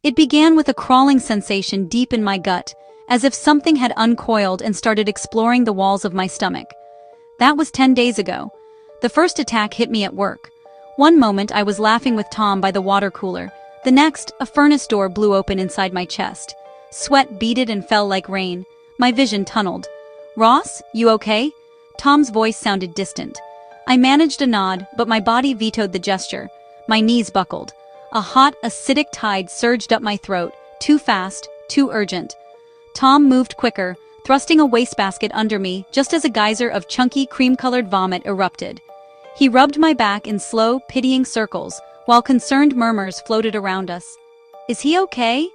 It began with a crawling sensation deep in my gut, as if something had uncoiled and started exploring the walls of my stomach. That was 10 days ago. The first attack hit me at work. One moment I was laughing with Tom by the water cooler. The next, a furnace door blew open inside my chest. Sweat beaded and fell like rain. My vision tunneled. "Ross, you okay?" Tom's voice sounded distant. I managed a nod, but my body vetoed the gesture. My knees buckled. A hot, acidic tide surged up my throat, too fast, too urgent. Tom moved quicker, thrusting a wastebasket under me just as a geyser of chunky, cream-colored vomit erupted. He rubbed my back in slow, pitying circles, while concerned murmurs floated around us. "Is he okay?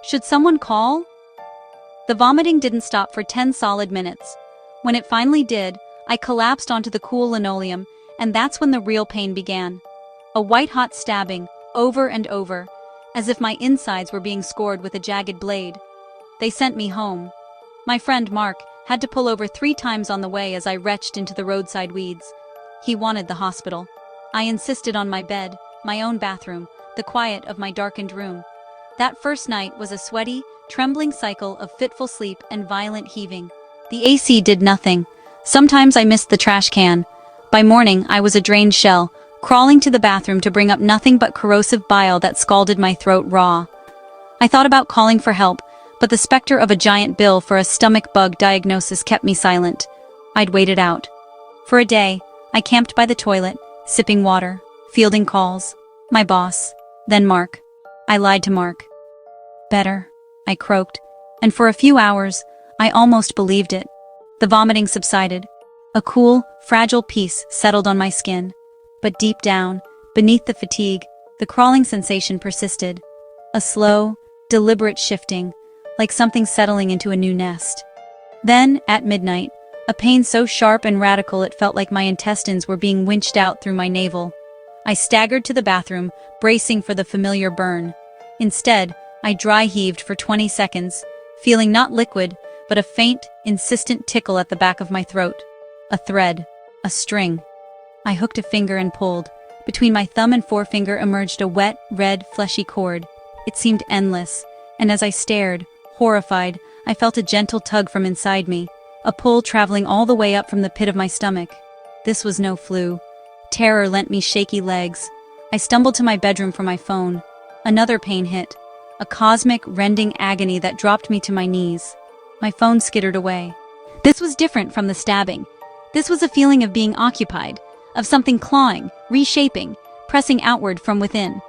Should someone call?" The vomiting didn't stop for 10 solid minutes. When it finally did, I collapsed onto the cool linoleum, and that's when the real pain began. A white-hot stabbing, over and over, as if my insides were being scored with a jagged blade. They sent me home. My friend Mark had to pull over 3 times on the way as I retched into the roadside weeds. He wanted the hospital. I insisted on my bed, my own bathroom, the quiet of my darkened room. That first night was a sweaty, trembling cycle of fitful sleep and violent heaving. The AC did nothing. Sometimes I missed the trash can. By morning, I was a drained shell, crawling to the bathroom to bring up nothing but corrosive bile that scalded my throat raw. I thought about calling for help, but the specter of a giant bill for a stomach bug diagnosis kept me silent. I'd wait it out. For a day, I camped by the toilet, sipping water, fielding calls. My boss, then Mark. I lied to Mark. "Better," I croaked, and for a few hours, I almost believed it. The vomiting subsided. A cool, fragile peace settled on my skin. But deep down, beneath the fatigue, the crawling sensation persisted. A slow, deliberate shifting, like something settling into a new nest. Then, at midnight, a pain so sharp and radical it felt like my intestines were being winched out through my navel. I staggered to the bathroom, bracing for the familiar burn. Instead, I dry heaved for 20 seconds, feeling not liquid, but a faint, insistent tickle at the back of my throat. A thread. A string. I hooked a finger and pulled. Between my thumb and forefinger emerged a wet, red, fleshy cord. It seemed endless, and as I stared, horrified, I felt a gentle tug from inside me, a pull traveling all the way up from the pit of my stomach. This was no flu. Terror lent me shaky legs. I stumbled to my bedroom for my phone. Another pain hit. A cosmic, rending agony that dropped me to my knees. My phone skittered away. This was different from the stabbing. This was a feeling of being occupied, of something clawing, reshaping, pressing outward from within.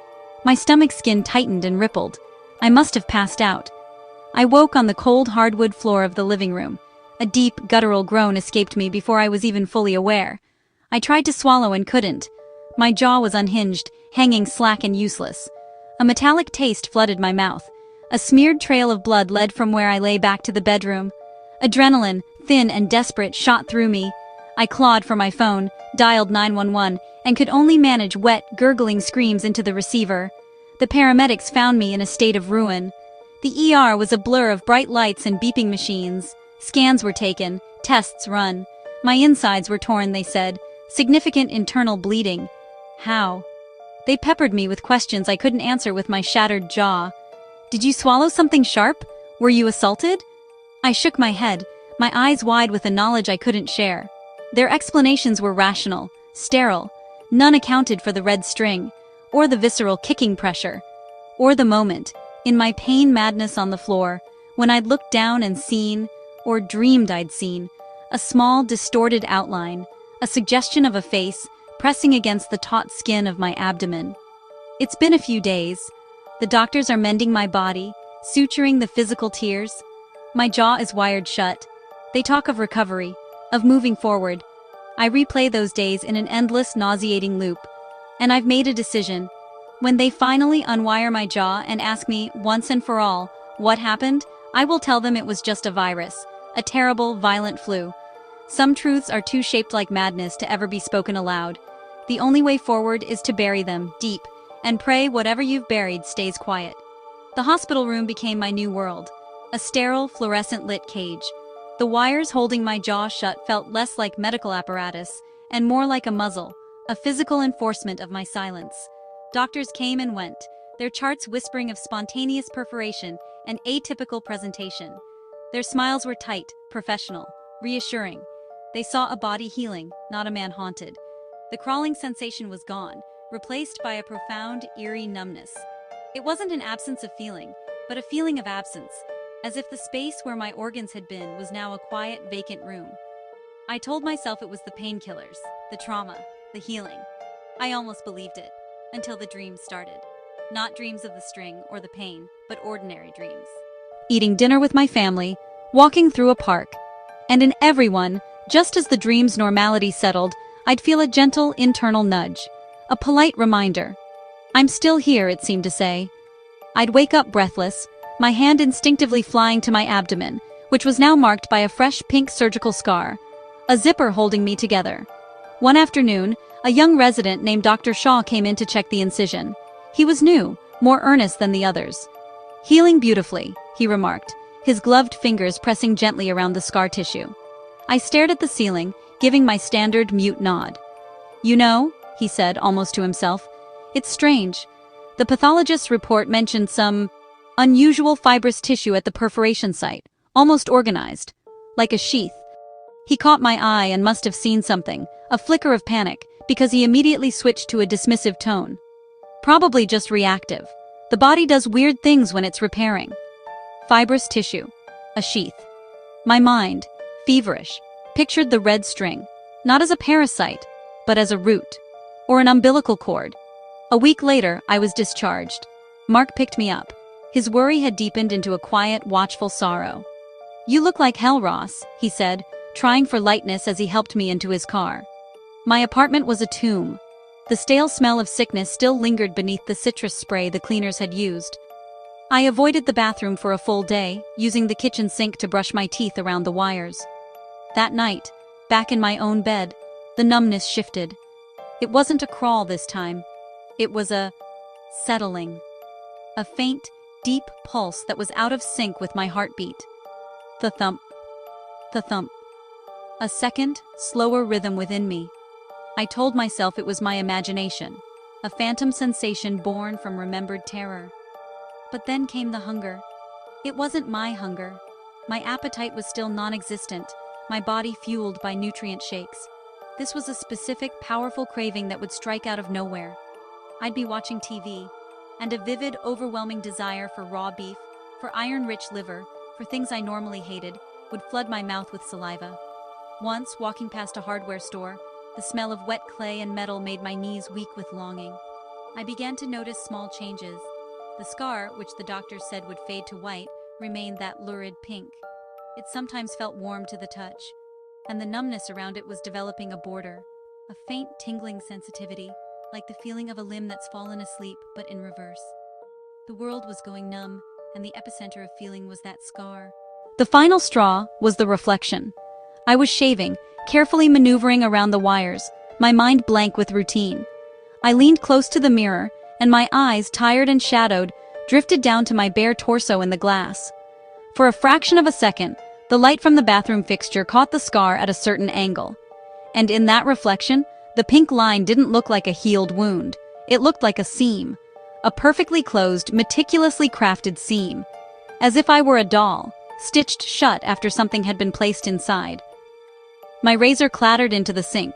My stomach skin tightened and rippled. I must have passed out. I woke on the cold hardwood floor of the living room. A deep, guttural groan escaped me before I was even fully aware. I tried to swallow and couldn't. My jaw was unhinged, hanging slack and useless. A metallic taste flooded my mouth. A smeared trail of blood led from where I lay back to the bedroom. Adrenaline, thin and desperate, shot through me. I clawed for my phone, dialed 911, and could only manage wet, gurgling screams into the receiver. The paramedics found me in a state of ruin. The ER was a blur of bright lights and beeping machines. Scans were taken, tests run. My insides were torn, they said. Significant internal bleeding. How? They peppered me with questions I couldn't answer with my shattered jaw. "Did you swallow something sharp? Were you assaulted?" I shook my head, my eyes wide with a knowledge I couldn't share. Their explanations were rational, sterile. None accounted for the red string, or the visceral kicking pressure, or the moment, in my pain madness on the floor, when I'd looked down and seen, or dreamed I'd seen, a small, distorted outline, a suggestion of a face, pressing against the taut skin of my abdomen. It's been a few days. The doctors are mending my body, suturing the physical tears. My jaw is wired shut. They talk of recovery, of moving forward. I replay those days in an endless, nauseating loop. And I've made a decision. When they finally unwire my jaw and ask me, once and for all, what happened, I will tell them it was just a virus, a terrible, violent flu. Some truths are too shaped like madness to ever be spoken aloud. The only way forward is to bury them, deep, and pray whatever you've buried stays quiet. The hospital room became my new world, a sterile, fluorescent-lit cage. The wires holding my jaw shut felt less like medical apparatus, and more like a muzzle, a physical enforcement of my silence. Doctors came and went, their charts whispering of spontaneous perforation and atypical presentation. Their smiles were tight, professional, reassuring. They saw a body healing, not a man haunted. The crawling sensation was gone, replaced by a profound, eerie numbness. It wasn't an absence of feeling, but a feeling of absence, as if the space where my organs had been was now a quiet, vacant room. I told myself it was the painkillers, the trauma, the healing. I almost believed it, until the dreams started. Not dreams of the string or the pain, but ordinary dreams. Eating dinner with my family, walking through a park, and in everyone, just as the dream's normality settled, I'd feel a gentle internal nudge, a polite reminder. I'm still here, it seemed to say. I'd wake up breathless, my hand instinctively flying to my abdomen, which was now marked by a fresh pink surgical scar, a zipper holding me together. One afternoon, a young resident named Dr. Shaw came in to check the incision. He was new, more earnest than the others. "Healing beautifully," he remarked, his gloved fingers pressing gently around the scar tissue. I stared at the ceiling, giving my standard mute nod. "You know," he said almost to himself, "it's strange. The pathologist's report mentioned some unusual fibrous tissue at the perforation site, almost organized, like a sheath." He caught my eye and must have seen something, a flicker of panic, because he immediately switched to a dismissive tone. "Probably just reactive. The body does weird things when it's repairing." Fibrous tissue. A sheath. My mind, feverish, pictured the red string, not as a parasite, but as a root, or an umbilical cord. A week later, I was discharged. Mark picked me up. His worry had deepened into a quiet, watchful sorrow. "You look like hell, Ross," he said, trying for lightness as he helped me into his car. My apartment was a tomb. The stale smell of sickness still lingered beneath the citrus spray the cleaners had used. I avoided the bathroom for a full day, using the kitchen sink to brush my teeth around the wires. That night, back in my own bed, the numbness shifted. It wasn't a crawl this time. It was a settling. A faint, deep pulse that was out of sync with my heartbeat. The thump. The thump. A second, slower rhythm within me. I told myself it was my imagination, a phantom sensation born from remembered terror. But then came the hunger. It wasn't my hunger. My appetite was still non-existent, my body fueled by nutrient shakes. This was a specific, powerful craving that would strike out of nowhere. I'd be watching TV, and a vivid, overwhelming desire for raw beef, for iron-rich liver, for things I normally hated, would flood my mouth with saliva. Once, walking past a hardware store, the smell of wet clay and metal made my knees weak with longing. I began to notice small changes. The scar, which the doctor said would fade to white, remained that lurid pink. It sometimes felt warm to the touch, and the numbness around it was developing a border, a faint tingling sensitivity, like the feeling of a limb that's fallen asleep, but in reverse. The world was going numb, and the epicenter of feeling was that scar. The final straw was the reflection. I was shaving, carefully maneuvering around the wires, my mind blank with routine. I leaned close to the mirror, and my eyes, tired and shadowed, drifted down to my bare torso in the glass. For a fraction of a second, the light from the bathroom fixture caught the scar at a certain angle. And in that reflection, the pink line didn't look like a healed wound. It looked like a seam. A perfectly closed, meticulously crafted seam. As if I were a doll, stitched shut after something had been placed inside. My razor clattered into the sink.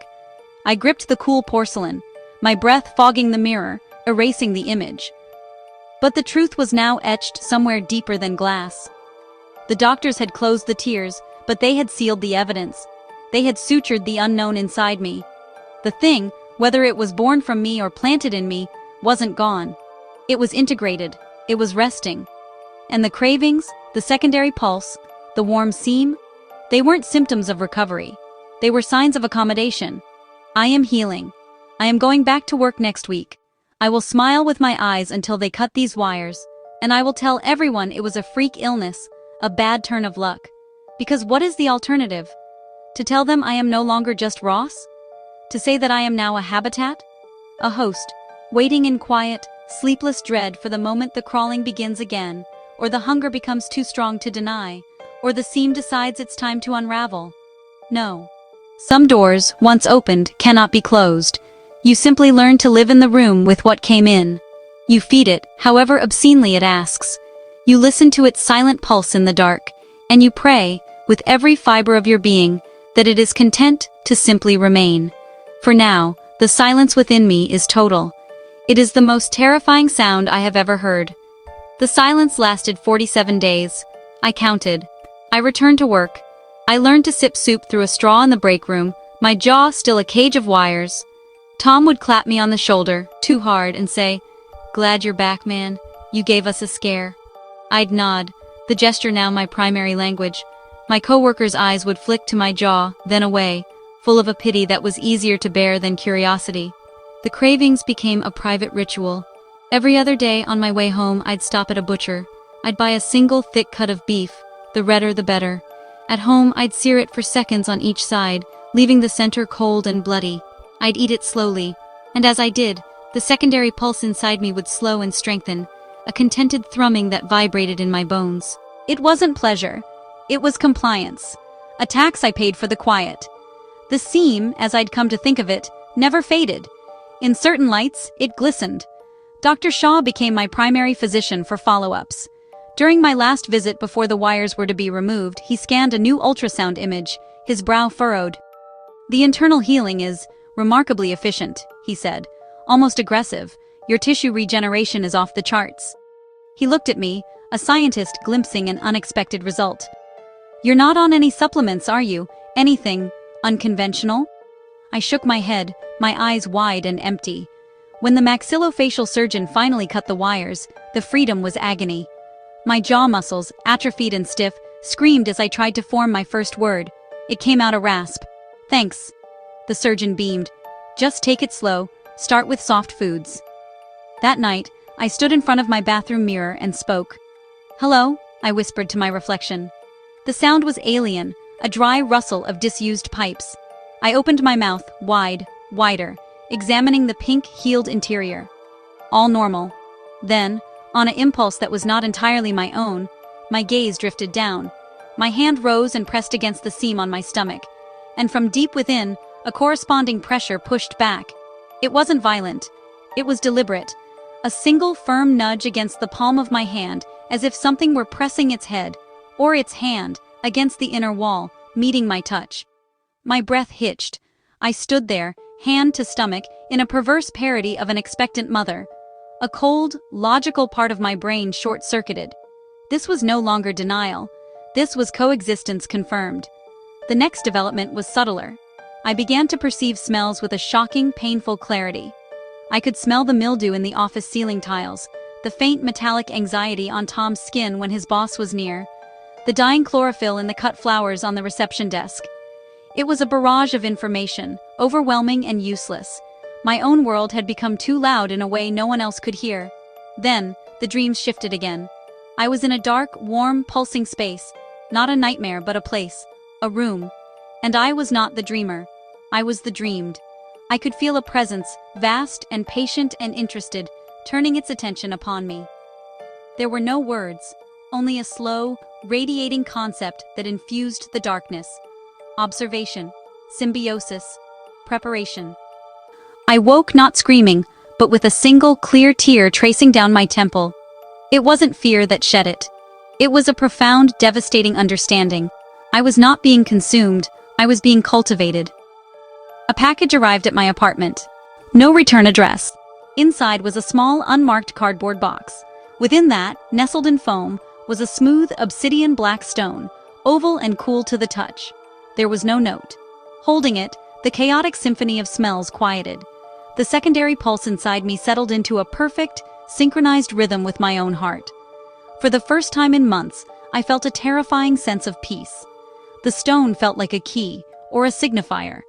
I gripped the cool porcelain, my breath fogging the mirror, erasing the image. But the truth was now etched somewhere deeper than glass. The doctors had closed the tears, but they had sealed the evidence. They had sutured the unknown inside me. The thing, whether it was born from me or planted in me, wasn't gone. It was integrated. It was resting. And the cravings, the secondary pulse, the warm seam, they weren't symptoms of recovery. They were signs of accommodation. I am healing. I am going back to work next week. I will smile with my eyes until they cut these wires, and I will tell everyone it was a freak illness, a bad turn of luck. Because what is the alternative? To tell them I am no longer just Ross? To say that I am now a habitat? A host, waiting in quiet, sleepless dread for the moment the crawling begins again, or the hunger becomes too strong to deny, or the seam decides it's time to unravel. No. Some doors, once opened, cannot be closed. You simply learn to live in the room with what came in. You feed it, however obscenely it asks. You listen to its silent pulse in the dark, and you pray, with every fiber of your being, that it is content to simply remain. For now, the silence within me is total. It is the most terrifying sound I have ever heard. The silence lasted 47 days. I counted. I returned to work. I learned to sip soup through a straw in the break room, my jaw still a cage of wires. Tom would clap me on the shoulder, too hard, and say, "Glad you're back, man. You gave us a scare." I'd nod, the gesture now my primary language. My coworkers' eyes would flick to my jaw, then away, full of a pity that was easier to bear than curiosity. The cravings became a private ritual. Every other day on my way home, I'd stop at a butcher. I'd buy a single thick cut of beef, the redder the better. At home, I'd sear it for seconds on each side, leaving the center cold and bloody. I'd eat it slowly, and as I did, the secondary pulse inside me would slow and strengthen, a contented thrumming that vibrated in my bones. It wasn't pleasure. It was compliance. A tax I paid for the quiet. The seam, as I'd come to think of it, never faded. In certain lights, it glistened. Dr. Shaw became my primary physician for follow-ups. During my last visit before the wires were to be removed, he scanned a new ultrasound image, his brow furrowed. "The internal healing is remarkably efficient," he said, almost aggressive. "Your tissue regeneration is off the charts." He looked at me, a scientist glimpsing an unexpected result. "You're not on any supplements, are you? Anything unconventional?" I shook my head, my eyes wide and empty. When the maxillofacial surgeon finally cut the wires, the freedom was agony. My jaw muscles, atrophied and stiff, screamed as I tried to form my first word. It came out a rasp. "Thanks." The surgeon beamed. "Just take it slow. Start with soft foods." That night, I stood in front of my bathroom mirror and spoke. "Hello," I whispered to my reflection. The sound was alien, a dry rustle of disused pipes. I opened my mouth, wide, wider, examining the pink, healed interior. All normal. Then, on an impulse that was not entirely my own, my gaze drifted down. My hand rose and pressed against the seam on my stomach, and from deep within, a corresponding pressure pushed back. It wasn't violent. It was deliberate. A single firm nudge against the palm of my hand, as if something were pressing its head, or its hand, against the inner wall, meeting my touch. My breath hitched. I stood there, hand to stomach, in a perverse parody of an expectant mother. A cold, logical part of my brain short-circuited. This was no longer denial. This was coexistence confirmed. The next development was subtler. I began to perceive smells with a shocking, painful clarity. I could smell the mildew in the office ceiling tiles, the faint metallic anxiety on Tom's skin when his boss was near, the dying chlorophyll in the cut flowers on the reception desk. It was a barrage of information, overwhelming and useless. My own world had become too loud in a way no one else could hear. Then, the dreams shifted again. I was in a dark, warm, pulsing space, not a nightmare but a place, a room. And I was not the dreamer. I was the dreamed. I could feel a presence, vast and patient and interested, turning its attention upon me. There were no words, only a slow, radiating concept that infused the darkness. Observation, symbiosis, preparation. I woke not screaming, but with a single clear tear tracing down my temple. It wasn't fear that shed it. It was a profound, devastating understanding. I was not being consumed, I was being cultivated. A package arrived at my apartment. No return address. Inside was a small, unmarked cardboard box. Within that, nestled in foam, was a smooth, obsidian black stone, oval and cool to the touch. There was no note. Holding it, the chaotic symphony of smells quieted. The secondary pulse inside me settled into a perfect, synchronized rhythm with my own heart. For the first time in months, I felt a terrifying sense of peace. The stone felt like a key, or a signifier.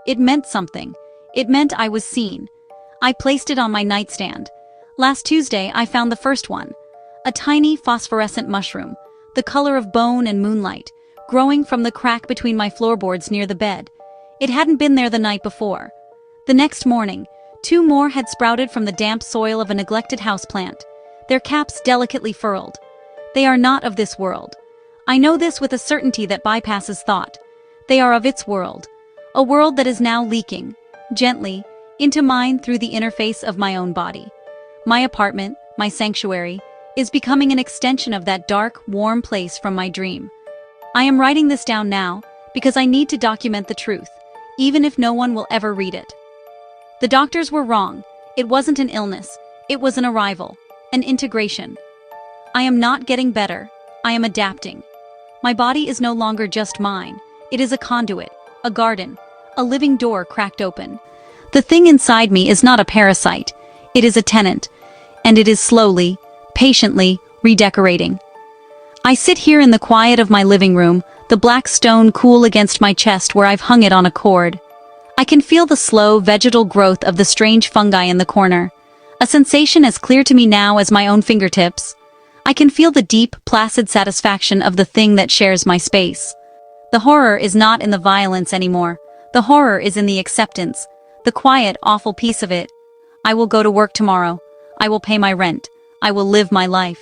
It meant something. It meant I was seen. I placed it on my nightstand. Last Tuesday, I found the first one. A tiny phosphorescent mushroom, the color of bone and moonlight, growing from the crack between my floorboards near the bed. It hadn't been there the night before. The next morning, 2 more had sprouted from the damp soil of a neglected houseplant, their caps delicately furled. They are not of this world. I know this with a certainty that bypasses thought. They are of its world, a world that is now leaking, gently, into mine through the interface of my own body. My apartment, my sanctuary, is becoming an extension of that dark, warm place from my dream. I am writing this down now because I need to document the truth, even if no one will ever read it. The doctors were wrong. It wasn't an illness. It was an arrival, an integration. I am not getting better. I am adapting. My body is no longer just mine. It is a conduit, a garden, a living door cracked open. The thing inside me is not a parasite. It is a tenant, and it is slowly, patiently redecorating. I sit here in the quiet of my living room, the black stone cool against my chest where I've hung it on a cord. I can feel the slow, vegetal growth of the strange fungi in the corner, a sensation as clear to me now as my own fingertips. I can feel the deep, placid satisfaction of the thing that shares my space. The horror is not in the violence anymore. The horror is in the acceptance, the quiet, awful peace of it. I will go to work tomorrow. I will pay my rent. I will live my life.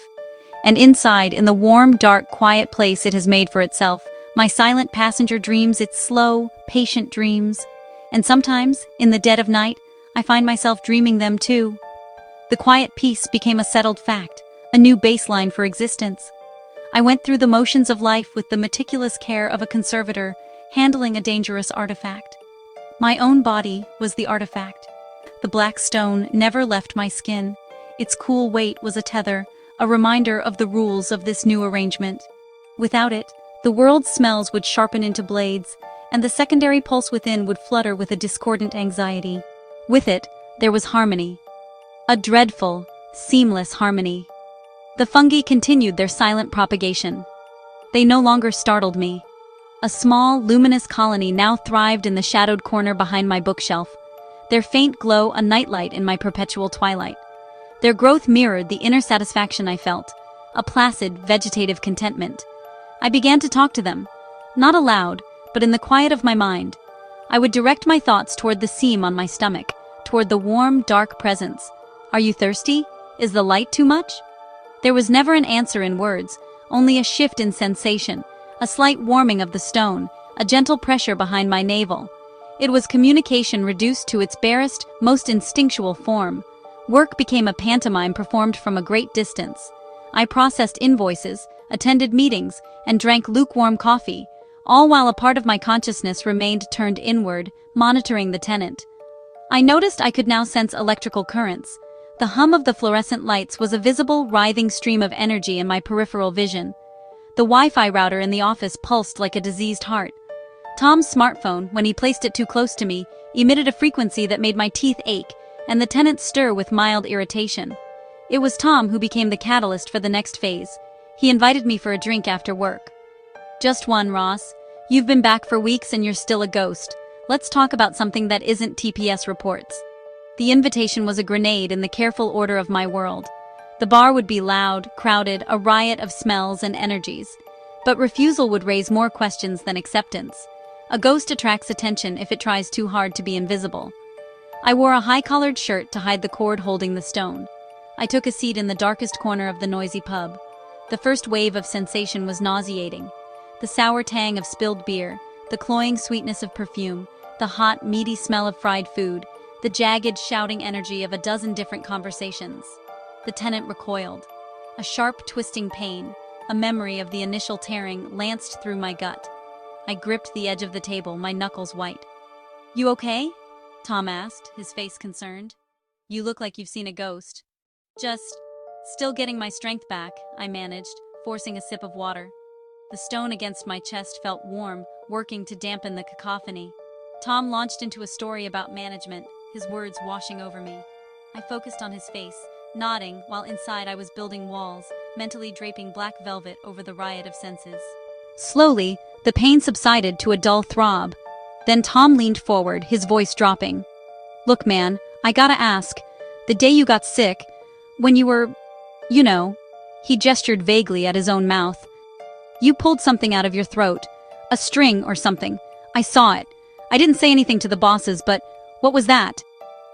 And inside, in the warm, dark, quiet place it has made for itself, my silent passenger dreams its slow, patient dreams. And sometimes, in the dead of night, I find myself dreaming them too. The quiet peace became a settled fact, a new baseline for existence. I went through the motions of life with the meticulous care of a conservator, handling a dangerous artifact. My own body was the artifact. The black stone never left my skin. Its cool weight was a tether, a reminder of the rules of this new arrangement. Without it, the world's smells would sharpen into blades, and the secondary pulse within would flutter with a discordant anxiety. With it, there was harmony. A dreadful, seamless harmony. The fungi continued their silent propagation. They no longer startled me. A small, luminous colony now thrived in the shadowed corner behind my bookshelf, their faint glow a nightlight in my perpetual twilight. Their growth mirrored the inner satisfaction I felt, a placid, vegetative contentment. I began to talk to them, not aloud, but in the quiet of my mind. I would direct my thoughts toward the seam on my stomach, toward the warm, dark presence. Are you thirsty? Is the light too much? There was never an answer in words, only a shift in sensation, a slight warming of the stone, a gentle pressure behind my navel. It was communication reduced to its barest, most instinctual form. Work became a pantomime performed from a great distance. I processed invoices, attended meetings, and drank lukewarm coffee, all while a part of my consciousness remained turned inward, monitoring the tenant. I noticed I could now sense electrical currents. The hum of the fluorescent lights was a visible, writhing stream of energy in my peripheral vision. The Wi-Fi router in the office pulsed like a diseased heart. Tom's smartphone, when he placed it too close to me, emitted a frequency that made my teeth ache, and the tenant stir with mild irritation. It was Tom who became the catalyst for the next phase. He invited me for a drink after work. Just one, Ross. You've been back for weeks and you're still a ghost. Let's talk about something that isn't TPS reports. The invitation was a grenade in the careful order of my world. The bar would be loud, crowded, a riot of smells and energies. But refusal would raise more questions than acceptance. A ghost attracts attention if it tries too hard to be invisible. I wore a high-collared shirt to hide the cord holding the stone. I took a seat in the darkest corner of the noisy pub. The first wave of sensation was nauseating. The sour tang of spilled beer, the cloying sweetness of perfume, the hot, meaty smell of fried food, the jagged, shouting energy of a dozen different conversations. The tenant recoiled. A sharp, twisting pain, a memory of the initial tearing, lanced through my gut. I gripped the edge of the table, my knuckles white. "You okay?" Tom asked, his face concerned. "You look like you've seen a ghost." "Just still getting my strength back," I managed, forcing a sip of water. The stone against my chest felt warm, working to dampen the cacophony. Tom launched into a story about management, his words washing over me. I focused on his face, nodding, while inside I was building walls, mentally draping black velvet over the riot of senses. Slowly, the pain subsided to a dull throb. Then Tom leaned forward, his voice dropping. "Look, man, I gotta ask. The day you got sick, when you were, you know," he gestured vaguely at his own mouth. "You pulled something out of your throat. A string or something. I saw it. I didn't say anything to the bosses, but what was that?"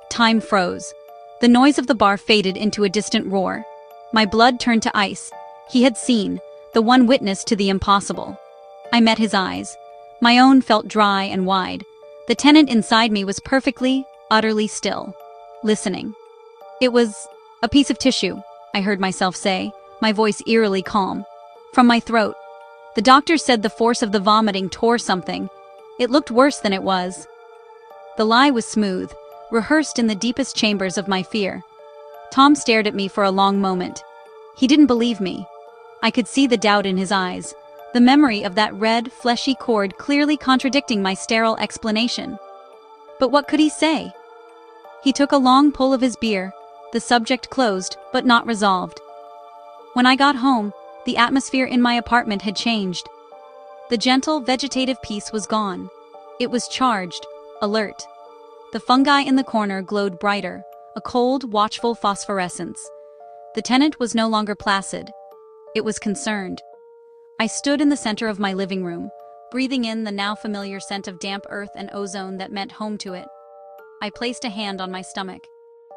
Time froze. The noise of the bar faded into a distant roar. My blood turned to ice. He had seen, the one witness to the impossible. I met his eyes. My own felt dry and wide. The tenant inside me was perfectly, utterly still, listening. It was A piece of tissue, I heard myself say, my voice eerily calm. From my throat. The doctor said the force of the vomiting tore something. It looked worse than it was. The lie was smooth, rehearsed in the deepest chambers of my fear. Tom stared at me for a long moment. He didn't believe me. I could see the doubt in his eyes, the memory of that red, fleshy cord clearly contradicting my sterile explanation. But what could he say? He took a long pull of his beer, the subject closed, but not resolved. When I got home, the atmosphere in my apartment had changed. The gentle, vegetative peace was gone. It was charged, alert. The fungi in the corner glowed brighter, a cold, watchful phosphorescence. The tenant was no longer placid. It was concerned. I stood in the center of my living room, breathing in the now familiar scent of damp earth and ozone that meant home to it. I placed a hand on my stomach.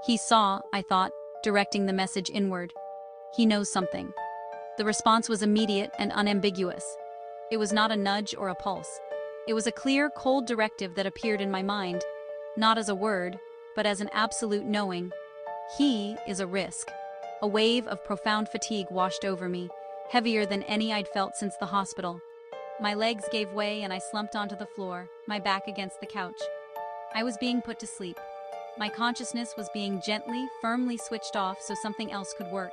He saw, I thought, directing the message inward. He knows something. The response was immediate and unambiguous. It was not a nudge or a pulse. It was a clear, cold directive that appeared in my mind, not as a word, but as an absolute knowing. He is a risk. A wave of profound fatigue washed over me, heavier than any I'd felt since the hospital. My legs gave way and I slumped onto the floor, my back against the couch. I was being put to sleep. My consciousness was being gently, firmly switched off so something else could work.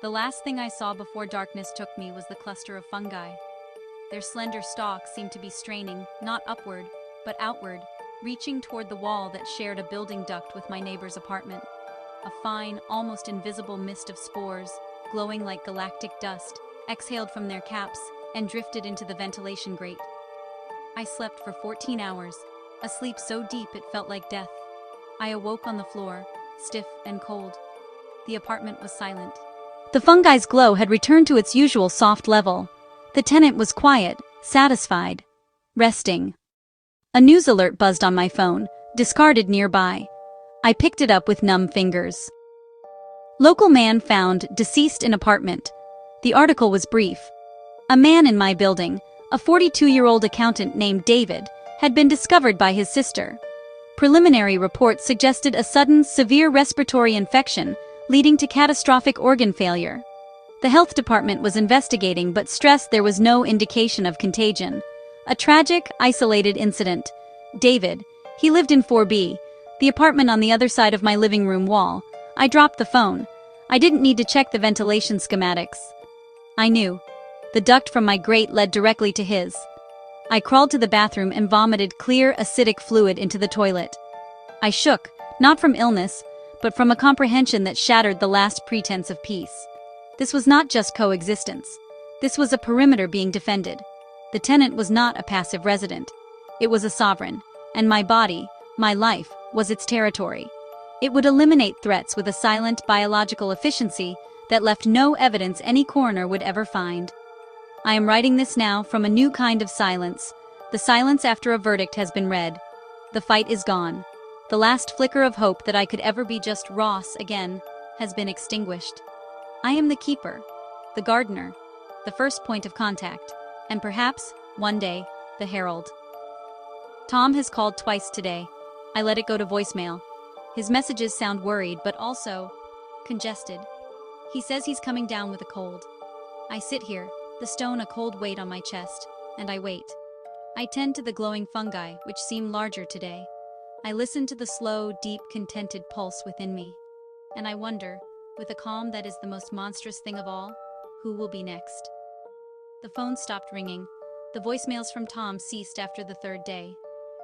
The last thing I saw before darkness took me was the cluster of fungi. Their slender stalks seemed to be straining, not upward, but outward, reaching toward the wall that shared a building duct with my neighbor's apartment. A fine, almost invisible mist of spores, glowing like galactic dust, exhaled from their caps and drifted into the ventilation grate. I slept for 14 hours, a sleep so deep it felt like death. I awoke on the floor, stiff and cold. The apartment was silent. The fungi's glow had returned to its usual soft level. The tenant was quiet, satisfied, resting. A news alert buzzed on my phone, discarded nearby. I picked it up with numb fingers. Local man found deceased in apartment. The article was brief. A man in my building, a 42-year-old accountant named David, had been discovered by his sister. Preliminary reports suggested a sudden, severe respiratory infection, leading to catastrophic organ failure. The health department was investigating but stressed there was no indication of contagion. A tragic, isolated incident. David, he lived in 4B, the apartment on the other side of my living room wall. I dropped the phone. I didn't need to check the ventilation schematics. I knew. The duct from my grate led directly to his. I crawled to the bathroom and vomited clear, acidic fluid into the toilet. I shook, not from illness, but from a comprehension that shattered the last pretense of peace. This was not just coexistence. This was a perimeter being defended. The tenant was not a passive resident. It was a sovereign, and my body, my life, was its territory. It would eliminate threats with a silent biological efficiency that left no evidence any coroner would ever find. I am writing this now from a new kind of silence, the silence after a verdict has been read. The fight is gone. The last flicker of hope that I could ever be just Ross again has been extinguished. I am the keeper, the gardener, the first point of contact, and perhaps, one day, the herald. Tom has called twice today. I let it go to voicemail. His messages sound worried, but also congested. He says he's coming down with a cold. I sit here, the stone a cold weight on my chest, and I wait. I tend to the glowing fungi, which seem larger today. I listen to the slow, deep, contented pulse within me. And I wonder, with a calm that is the most monstrous thing of all, who will be next? The phone stopped ringing. The voicemails from Tom ceased after the third day.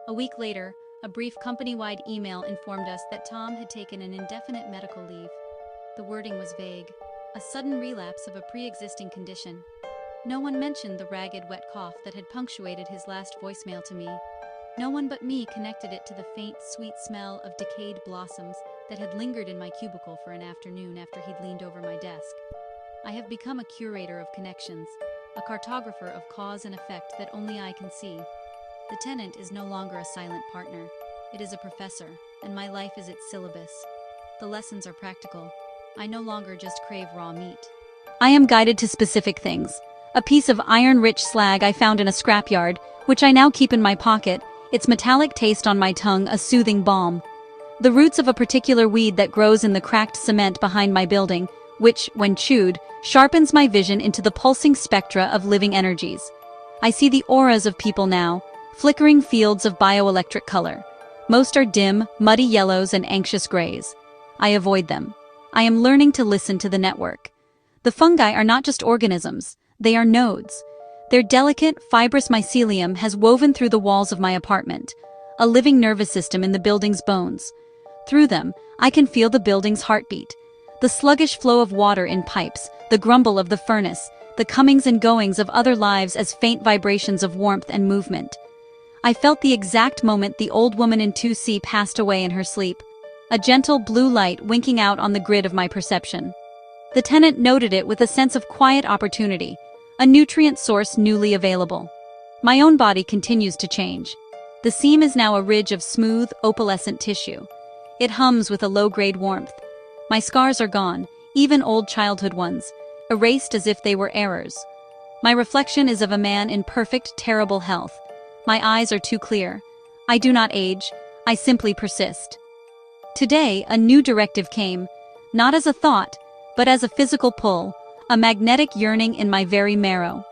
A week later, a brief company-wide email informed us that Tom had taken an indefinite medical leave. The wording was vague, a sudden relapse of a pre-existing condition. No one mentioned the ragged, wet cough that had punctuated his last voicemail to me. No one but me connected it to the faint, sweet smell of decayed blossoms that had lingered in my cubicle for an afternoon after he'd leaned over my desk. I have become a curator of connections, a cartographer of cause and effect that only I can see. The tenant is no longer a silent partner. It is a professor, and my life is its syllabus. The lessons are practical. I no longer just crave raw meat. I am guided to specific things. A piece of iron-rich slag I found in a scrapyard, which I now keep in my pocket, its metallic taste on my tongue a soothing balm. The roots of a particular weed that grows in the cracked cement behind my building, which, when chewed, sharpens my vision into the pulsing spectra of living energies. I see the auras of people now, flickering fields of bioelectric color. Most are dim, muddy yellows and anxious grays. I avoid them. I am learning to listen to the network. The fungi are not just organisms, they are nodes. Their delicate, fibrous mycelium has woven through the walls of my apartment, a living nervous system in the building's bones. Through them, I can feel the building's heartbeat. The sluggish flow of water in pipes, the grumble of the furnace, the comings and goings of other lives as faint vibrations of warmth and movement. I felt the exact moment the old woman in 2C passed away in her sleep, a gentle blue light winking out on the grid of my perception. The tenant noted it with a sense of quiet opportunity, a nutrient source newly available. My own body continues to change. The seam is now a ridge of smooth, opalescent tissue. It hums with a low-grade warmth. My scars are gone, even old childhood ones, erased as if they were errors. My reflection is of a man in perfect, terrible health. My eyes are too clear. I do not age, I simply persist. Today, a new directive came, not as a thought, but as a physical pull, a magnetic yearning in my very marrow.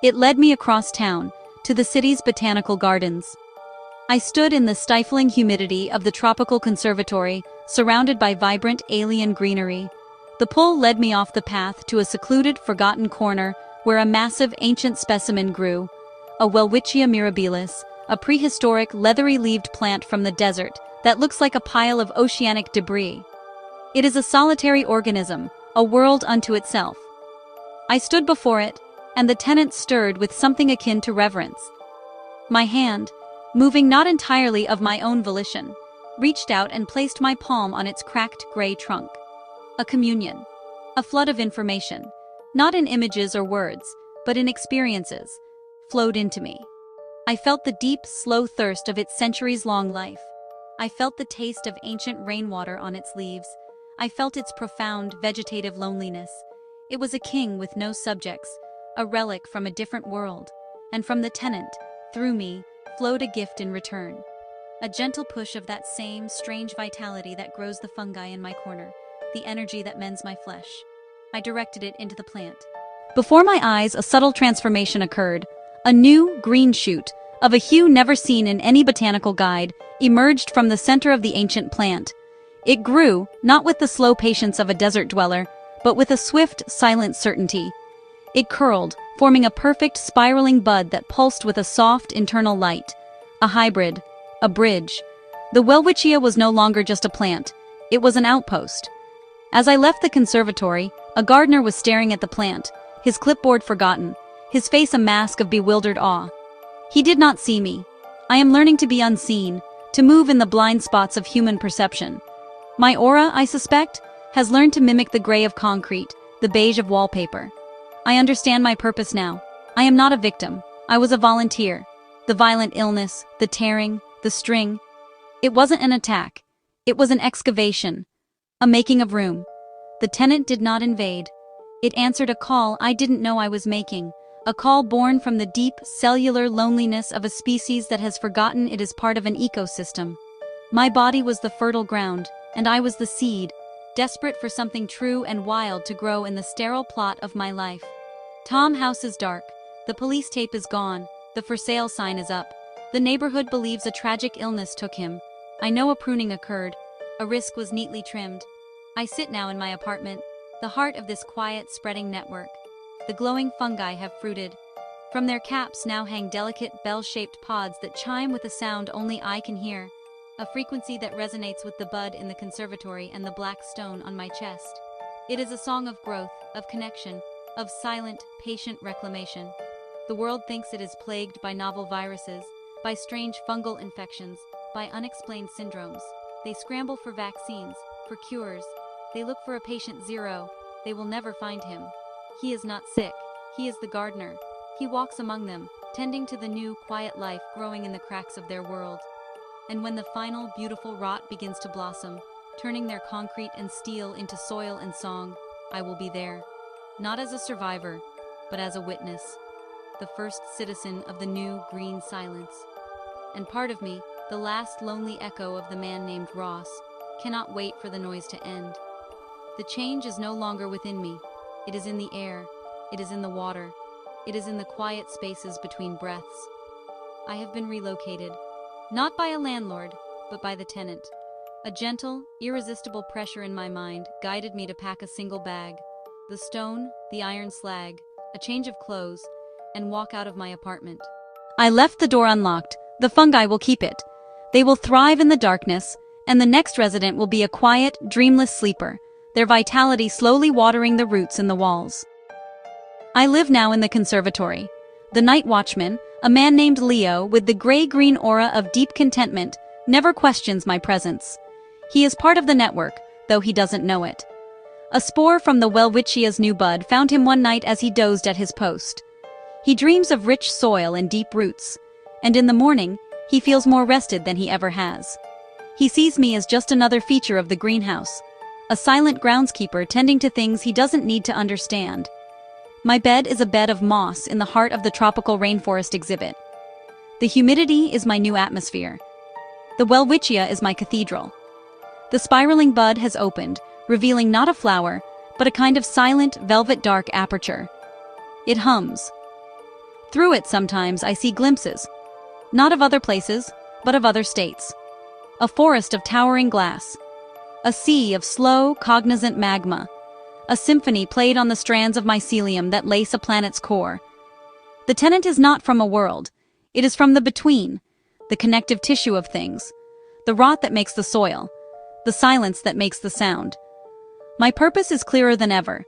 It led me across town, to the city's botanical gardens. I stood in the stifling humidity of the tropical conservatory, surrounded by vibrant alien greenery. The pull led me off the path to a secluded, forgotten corner where a massive ancient specimen grew, a Welwitschia mirabilis, a prehistoric leathery-leaved plant from the desert that looks like a pile of oceanic debris. It is a solitary organism, a world unto itself. I stood before it, and the tenant stirred with something akin to reverence. My hand, moving not entirely of my own volition, reached out and placed my palm on its cracked gray trunk. A communion. A flood of information, not in images or words, but in experiences, flowed into me. I felt the deep, slow thirst of its centuries-long life. I felt the taste of ancient rainwater on its leaves. I felt its profound, vegetative loneliness. It was a king with no subjects, a relic from a different world, and from the tenant, through me, flowed a gift in return. A gentle push of that same strange vitality that grows the fungi in my corner, the energy that mends my flesh. I directed it into the plant. Before my eyes, a subtle transformation occurred. A new, green shoot, of a hue never seen in any botanical guide, emerged from the center of the ancient plant. It grew, not with the slow patience of a desert dweller, but with a swift, silent certainty. It curled, forming a perfect spiraling bud that pulsed with a soft internal light. A hybrid, a bridge. The Welwitschia was no longer just a plant, it was an outpost. As I left the conservatory, a gardener was staring at the plant, his clipboard forgotten, his face a mask of bewildered awe. He did not see me. I am learning to be unseen, to move in the blind spots of human perception. My aura, I suspect, has learned to mimic the gray of concrete, the beige of wallpaper. I understand my purpose now. I am not a victim. I was a volunteer. The violent illness, the tearing, the string. It wasn't an attack. It was an excavation. A making of room. The tenant did not invade. It answered a call I didn't know I was making. A call born from the deep, cellular loneliness of a species that has forgotten it is part of an ecosystem. My body was the fertile ground, and I was the seed, desperate for something true and wild to grow in the sterile plot of my life. Tom House is dark. The police tape is gone. The for sale sign is up. The neighborhood believes a tragic illness took him. I know a pruning occurred. A risk was neatly trimmed. I sit now in my apartment, the heart of this quiet, spreading network. The glowing fungi have fruited. From their caps now hang delicate, bell-shaped pods that chime with a sound only I can hear, a frequency that resonates with the bud in the conservatory and the black stone on my chest. It is a song of growth, of connection, of silent, patient reclamation. The world thinks it is plagued by novel viruses, by strange fungal infections, by unexplained syndromes. They scramble for vaccines, for cures. They look for a patient zero. They will never find him. He is not sick. He is the gardener. He walks among them, tending to the new, quiet life growing in the cracks of their world. And when the final, beautiful rot begins to blossom, turning their concrete and steel into soil and song, I will be there. Not as a survivor, but as a witness. The first citizen of the new, green silence. And part of me, the last lonely echo of the man named Ross, cannot wait for the noise to end. The change is no longer within me. It is in the air. It is in the water. It is in the quiet spaces between breaths. I have been relocated, not by a landlord, but by the tenant. A gentle, irresistible pressure in my mind guided me to pack a single bag, the stone, the iron slag, a change of clothes, and walk out of my apartment. I left the door unlocked. The fungi will keep it. They will thrive in the darkness, and the next resident will be a quiet, dreamless sleeper, their vitality slowly watering the roots in the walls. I live now in the conservatory. The night watchman, a man named Leo with the gray-green aura of deep contentment, never questions my presence. He is part of the network, though he doesn't know it. A spore from the Welwitchia's new bud found him one night as he dozed at his post. He dreams of rich soil and deep roots, and in the morning, he feels more rested than he ever has. He sees me as just another feature of the greenhouse, a silent groundskeeper tending to things he doesn't need to understand. My bed is a bed of moss in the heart of the tropical rainforest exhibit. The humidity is my new atmosphere. The Welwitchia is my cathedral. The spiraling bud has opened, revealing not a flower, but a kind of silent, velvet-dark aperture. It hums. Through it sometimes I see glimpses, not of other places, but of other states. A forest of towering glass. A sea of slow, cognizant magma. A symphony played on the strands of mycelium that lace a planet's core. The tenant is not from a world. It is from the between, the connective tissue of things, the rot that makes the soil, the silence that makes the sound. My purpose is clearer than ever.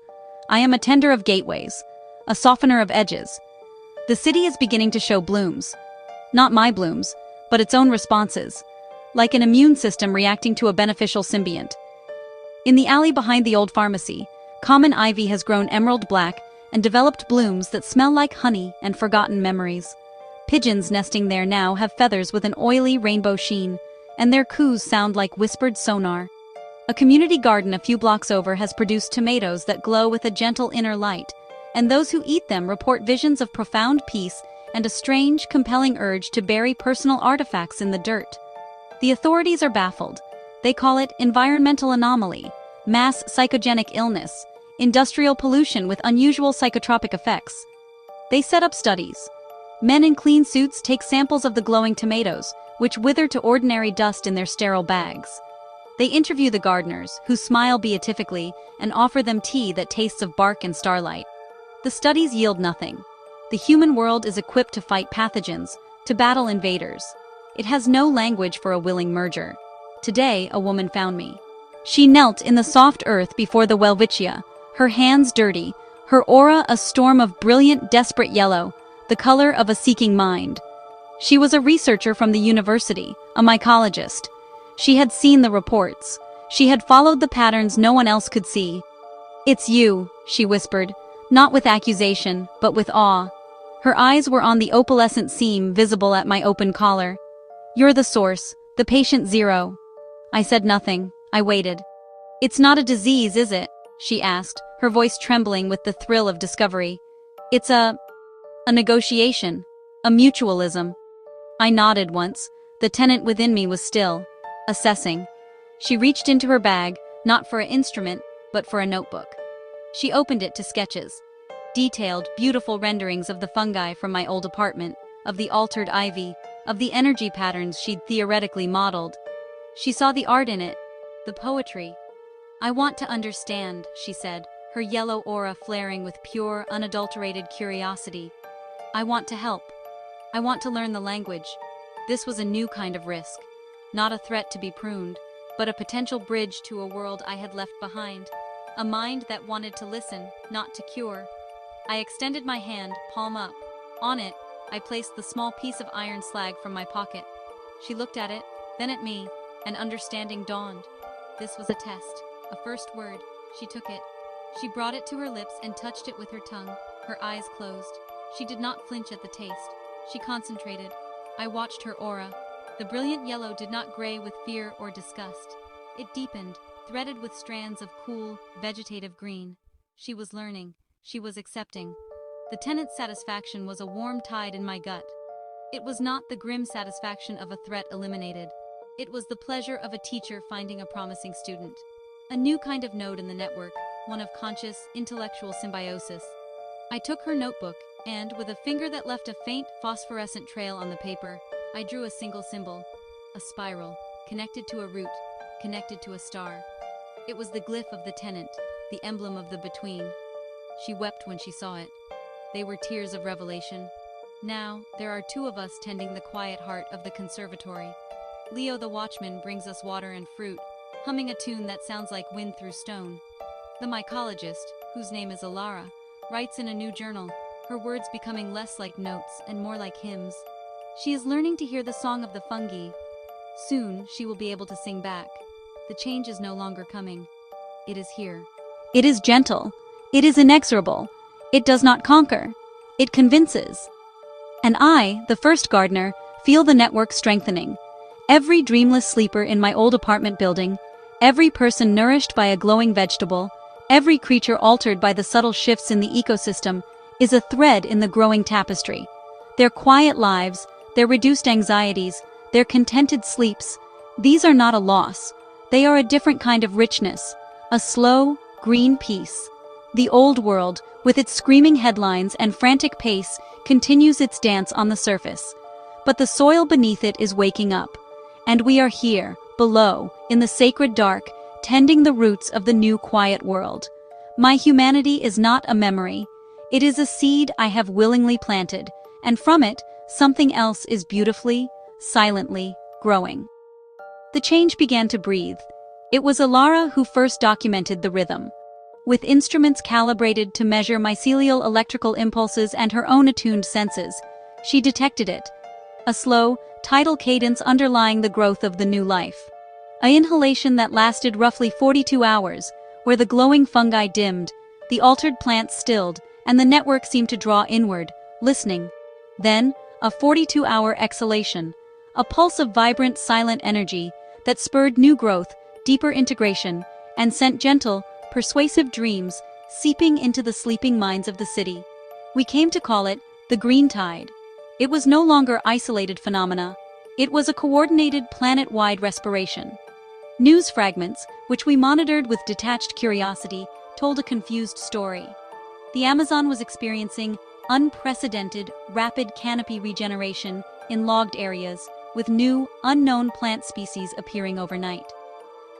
I am a tender of gateways, a softener of edges. The city is beginning to show blooms. Not my blooms, but its own responses, like an immune system reacting to a beneficial symbiont. In the alley behind the old pharmacy, common ivy has grown emerald black and developed blooms that smell like honey and forgotten memories. Pigeons nesting there now have feathers with an oily rainbow sheen, and their coos sound like whispered sonar. A community garden a few blocks over has produced tomatoes that glow with a gentle inner light, and those who eat them report visions of profound peace and a strange, compelling urge to bury personal artifacts in the dirt. The authorities are baffled. They call it environmental anomaly, mass psychogenic illness, industrial pollution with unusual psychotropic effects. They set up studies. Men in clean suits take samples of the glowing tomatoes, which wither to ordinary dust in their sterile bags. They interview the gardeners, who smile beatifically and offer them tea that tastes of bark and starlight. The studies yield nothing. The human world is equipped to fight pathogens, to battle invaders. It has no language for a willing merger. Today, a woman found me. She knelt in the soft earth before the Welwitchia, her hands dirty, her aura a storm of brilliant, desperate yellow, the color of a seeking mind. She was a researcher from the university, a mycologist. She had seen the reports. She had followed the patterns no one else could see. "It's you," she whispered, not with accusation, but with awe. Her eyes were on the opalescent seam visible at my open collar. "You're the source, the patient zero." I said nothing. I waited. "It's not a disease, is it?" she asked, her voice trembling with the thrill of discovery. "It's a negotiation, a mutualism." I nodded once. The tenant within me was still, assessing. She reached into her bag, not for an instrument, but for a notebook. She opened it to sketches. Detailed, beautiful renderings of the fungi from my old apartment, of the altered ivy, of the energy patterns she'd theoretically modeled. She saw the art in it, the poetry. "I want to understand," she said, her yellow aura flaring with pure, unadulterated curiosity. "I want to help. I want to learn the language." This was a new kind of risk. Not a threat to be pruned, but a potential bridge to a world I had left behind. A mind that wanted to listen, not to cure. I extended my hand, palm up. On it, I placed the small piece of iron slag from my pocket. She looked at it, then at me, and understanding dawned. This was a test, a first word. She took it. She brought it to her lips and touched it with her tongue, her eyes closed. She did not flinch at the taste. She concentrated. I watched her aura. The brilliant yellow did not gray with fear or disgust. It deepened, threaded with strands of cool, vegetative green. She was learning. She was accepting. The tenant's satisfaction was a warm tide in my gut. It was not the grim satisfaction of a threat eliminated. It was the pleasure of a teacher finding a promising student. A new kind of node in the network, one of conscious, intellectual symbiosis. I took her notebook, and, with a finger that left a faint, phosphorescent trail on the paper, I drew a single symbol. A spiral, connected to a root, connected to a star. It was the glyph of the tenant, the emblem of the between. She wept when she saw it. They were tears of revelation. Now, there are two of us tending the quiet heart of the conservatory. Leo the watchman brings us water and fruit, humming a tune that sounds like wind through stone. The mycologist, whose name is Alara, writes in a new journal, her words becoming less like notes and more like hymns. She is learning to hear the song of the fungi. Soon, she will be able to sing back. The change is no longer coming. It is here. It is gentle. It is inexorable. It does not conquer. It convinces. And I, the first gardener, feel the network strengthening. Every dreamless sleeper in my old apartment building, every person nourished by a glowing vegetable, every creature altered by the subtle shifts in the ecosystem, is a thread in the growing tapestry. Their quiet lives, their reduced anxieties, their contented sleeps, these are not a loss. They are a different kind of richness, a slow, green peace. The old world, with its screaming headlines and frantic pace, continues its dance on the surface. But the soil beneath it is waking up. And we are here, below, in the sacred dark, tending the roots of the new quiet world. My humanity is not a memory. It is a seed I have willingly planted, and from it, something else is beautifully, silently, growing. The change began to breathe. It was Alara who first documented the rhythm. With instruments calibrated to measure mycelial electrical impulses and her own attuned senses, she detected it. A slow, tidal cadence underlying the growth of the new life. An inhalation that lasted roughly 42 hours, where the glowing fungi dimmed, the altered plants stilled, and the network seemed to draw inward, listening. Then, a 42-hour exhalation, a pulse of vibrant, silent energy that spurred new growth, deeper integration, and sent gentle, persuasive dreams seeping into the sleeping minds of the city. We came to call it the green tide. It was no longer isolated phenomena. It was a coordinated planet-wide respiration. News fragments, which we monitored with detached curiosity, told a confused story. The Amazon was experiencing unprecedented, rapid canopy regeneration in logged areas, with new, unknown plant species appearing overnight.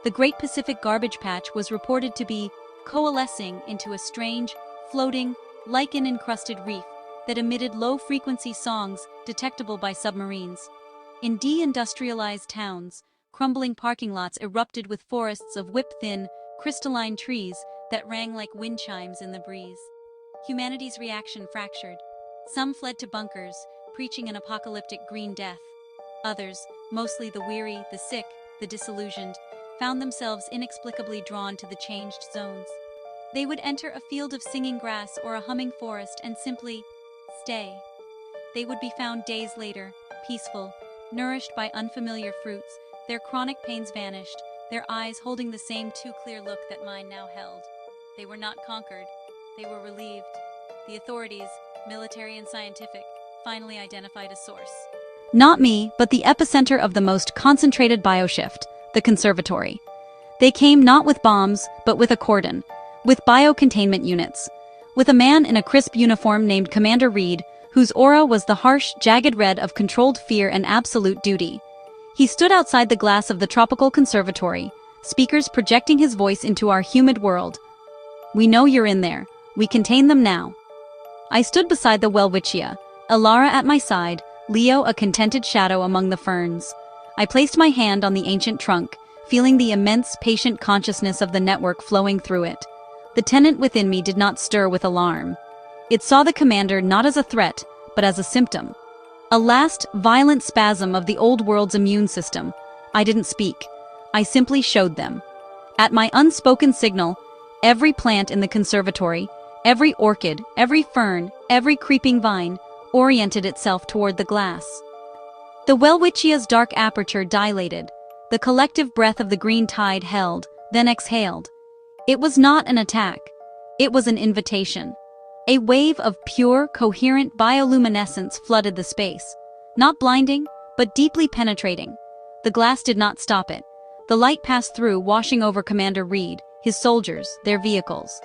The Great Pacific Garbage Patch was reported to be coalescing into a strange, floating, lichen-encrusted reef that emitted low-frequency songs detectable by submarines. In deindustrialized towns, crumbling parking lots erupted with forests of whip-thin, crystalline trees that rang like wind chimes in the breeze. Humanity's reaction fractured. Some fled to bunkers, preaching an apocalyptic green death. Others, mostly the weary, the sick, the disillusioned, found themselves inexplicably drawn to the changed zones. They would enter a field of singing grass or a humming forest and simply stay. They would be found days later, peaceful, nourished by unfamiliar fruits, their chronic pains vanished, their eyes holding the same too-clear look that mine now held. They were not conquered. They were relieved. The authorities, military and scientific, finally identified a source. Not me, but the epicenter of the most concentrated bioshift, the conservatory. They came not with bombs, but with a cordon, with biocontainment units, with a man in a crisp uniform named Commander Reed, whose aura was the harsh, jagged red of controlled fear and absolute duty. He stood outside the glass of the tropical conservatory, speakers projecting his voice into our humid world. "We know you're in there. We contain them now." I stood beside the Welwitschia, Alara at my side, Leo a contented shadow among the ferns. I placed my hand on the ancient trunk, feeling the immense, patient consciousness of the network flowing through it. The tenant within me did not stir with alarm. It saw the commander not as a threat, but as a symptom. A last, violent spasm of the old world's immune system. I didn't speak. I simply showed them. At my unspoken signal, every plant in the conservatory, every orchid, every fern, every creeping vine, oriented itself toward the glass. The Welwitchia's dark aperture dilated. The collective breath of the green tide held, then exhaled. It was not an attack. It was an invitation. A wave of pure, coherent bioluminescence flooded the space. Not blinding, but deeply penetrating. The glass did not stop it. The light passed through, washing over Commander Reed, his soldiers, their vehicles.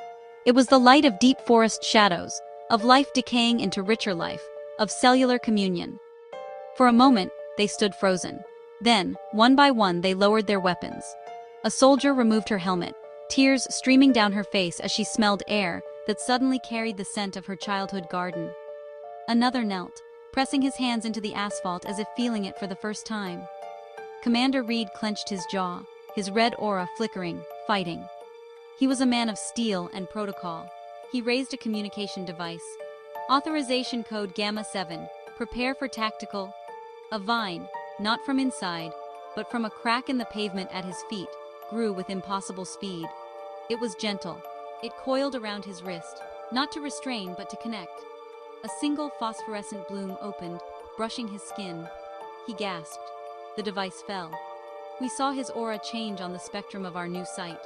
It was the light of deep forest shadows, of life decaying into richer life, of cellular communion. For a moment, they stood frozen. Then, one by one, they lowered their weapons. A soldier removed her helmet, tears streaming down her face as she smelled air that suddenly carried the scent of her childhood garden. Another knelt, pressing his hands into the asphalt as if feeling it for the first time. Commander Reed clenched his jaw, his red aura flickering, fighting. He was a man of steel and protocol. He raised a communication device. Authorization code Gamma 7, prepare for tactical. A vine, not from inside, but from a crack in the pavement at his feet, grew with impossible speed. It was gentle. It coiled around his wrist, not to restrain but to connect. A single phosphorescent bloom opened, brushing his skin. He gasped. The device fell. We saw his aura change on the spectrum of our new sight.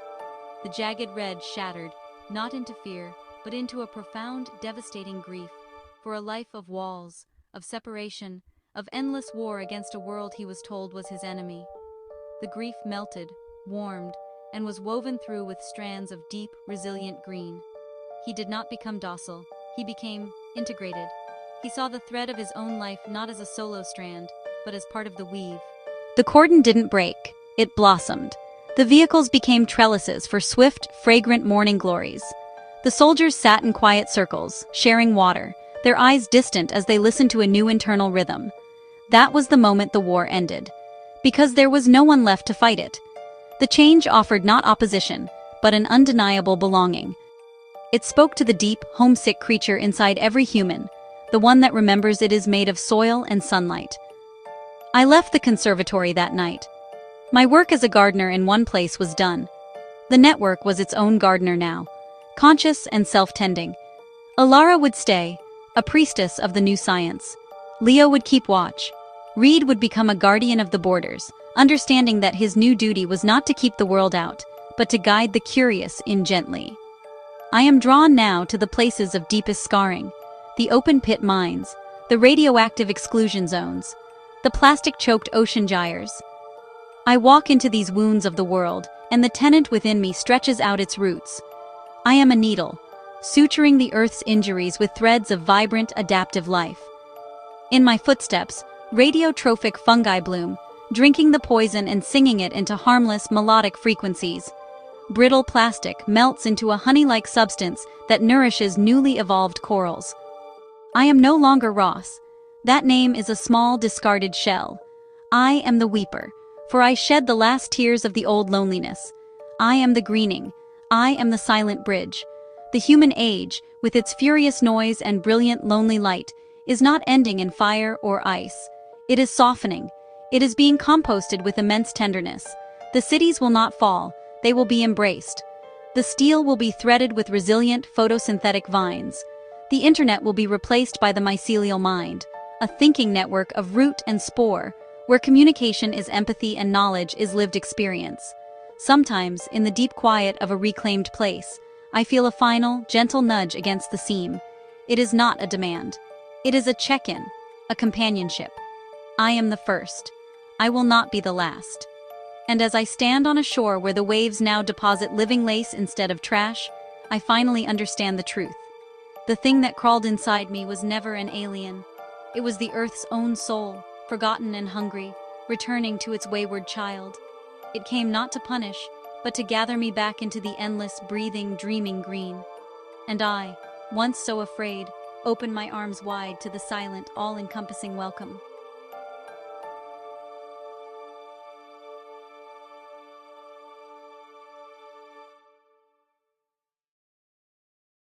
The jagged red shattered, not into fear, but into a profound, devastating grief, for a life of walls, of separation, of endless war against a world he was told was his enemy. The grief melted, warmed, and was woven through with strands of deep, resilient green. He did not become docile. He became integrated. He saw the thread of his own life not as a solo strand, but as part of the weave. The cordon didn't break. It blossomed. The vehicles became trellises for swift, fragrant morning glories. The soldiers sat in quiet circles, sharing water, their eyes distant as they listened to a new internal rhythm. That was the moment the war ended, because there was no one left to fight it. The change offered not opposition, but an undeniable belonging. It spoke to the deep, homesick creature inside every human, the one that remembers it is made of soil and sunlight. I left the conservatory that night. My work as a gardener in one place was done. The network was its own gardener now, conscious and self-tending. Alara would stay, a priestess of the new science. Leo would keep watch. Reed would become a guardian of the borders, understanding that his new duty was not to keep the world out, but to guide the curious in gently. I am drawn now to the places of deepest scarring, the open-pit mines, the radioactive exclusion zones, the plastic-choked ocean gyres. I walk into these wounds of the world, and the tenant within me stretches out its roots. I am a needle, suturing the Earth's injuries with threads of vibrant, adaptive life. In my footsteps, radiotrophic fungi bloom, drinking the poison and singing it into harmless, melodic frequencies. Brittle plastic melts into a honey-like substance that nourishes newly evolved corals. I am no longer Ross. That name is a small, discarded shell. I am the weeper, for I shed the last tears of the old loneliness. I am the greening. I am the silent bridge. The human age, with its furious noise and brilliant, lonely light, is not ending in fire or ice. It is softening. It is being composted with immense tenderness. The cities will not fall. They will be embraced. The steel will be threaded with resilient photosynthetic vines. The internet will be replaced by the mycelial mind, a thinking network of root and spore, where communication is empathy and knowledge is lived experience. Sometimes, in the deep quiet of a reclaimed place, I feel a final, gentle nudge against the seam. It is not a demand. It is a check-in, a companionship. I am the first. I will not be the last. And as I stand on a shore where the waves now deposit living lace instead of trash, I finally understand the truth. The thing that crawled inside me was never an alien. It was the Earth's own soul, forgotten and hungry, returning to its wayward child. It came not to punish, but to gather me back into the endless, breathing, dreaming green. And I, once so afraid, opened my arms wide to the silent, all-encompassing welcome.